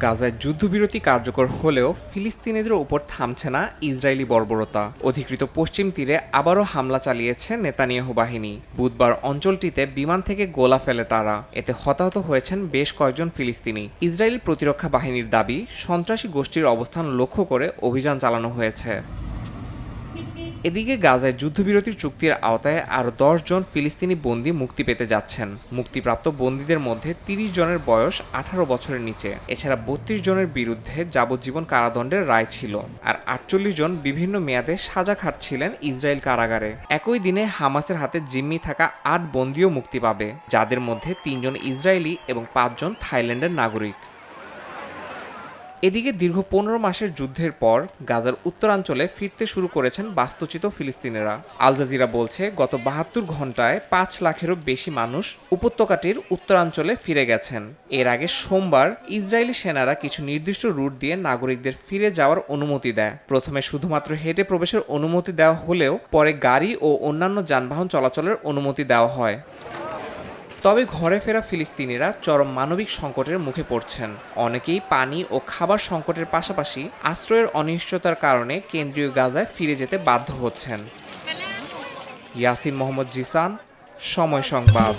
গাজায় যুদ্ধবিরতি কার্যকর হলেও ফিলিস্তিনিদের উপর থামছে না ইসরায়েলি বর্বরতা। অধিকৃত পশ্চিম তীরে আবারও হামলা চালিয়েছে নেতানিয়াহু বাহিনী। বুধবার অঞ্চলটিতে বিমান থেকে গোলা ফেলে তারা। এতে হতাহত হয়েছেন বেশ কয়েকজন ফিলিস্তিনি। ইসরায়েল প্রতিরক্ষা বাহিনীর দাবি, সন্ত্রাসী গোষ্ঠীর অবস্থান লক্ষ্য করে অভিযান চালানো হয়েছে। এদিকে গাজায় যুদ্ধবিরতির চুক্তির আওতায় আরও ১০ জন ফিলিস্তিনি বন্দী মুক্তি পেতে যাচ্ছেন। মুক্তিপ্রাপ্ত বন্দীদের মধ্যে ৩০ জনের বয়স ১৮ বছরের নিচে। এছাড়া ৩২ জনের বিরুদ্ধে যাবজ্জীবন কারাদণ্ডের রায় ছিল, আর ৪৮ জন বিভিন্ন মেয়াদে সাজা খাটছিলেন ইসরায়েল কারাগারে। একই দিনে হামাসের হাতে জিম্মি থাকা ৮ বন্দীও মুক্তি পাবে, যাদের মধ্যে ৩ জন ইসরায়েলি এবং ৫ জন থাইল্যান্ডের নাগরিক। এদিকে দীর্ঘ ১৫ মাসের যুদ্ধের পর গাজার উত্তরাঞ্চলে ফিরতে শুরু করেছেন বাস্তুচ্যুত ফিলিস্তিনিরা। আল জাজিরা বলছে, গত ৭২ ঘন্টায় ৫ লাখেরও বেশি মানুষ উপত্যকাটির উত্তরাঞ্চলে ফিরে গেছেন। এর আগে সোমবার ইসরায়েলি সেনারা কিছু নির্দিষ্ট রুট দিয়ে নাগরিকদের ফিরে যাওয়ার অনুমতি দেয়। প্রথমে শুধুমাত্র হেঁটে প্রবেশের অনুমতি দেওয়া হলেও পরে গাড়ি ও অন্যান্য যানবাহন চলাচলের অনুমতি দেওয়া হয়। তবে ঘরে ফেরা ফিলিস্তিনিরা চরম মানবিক সংকটের মুখে পড়ছেন। অনেকেই পানি ও খাবার সংকটের পাশাপাশি আশ্রয়ের অনিশ্চয়তার কারণে কেন্দ্রীয় গাজায় ফিরে যেতে বাধ্য হচ্ছেন। ইয়াসিন মোহাম্মদ জিসান, সময় সংবাদ।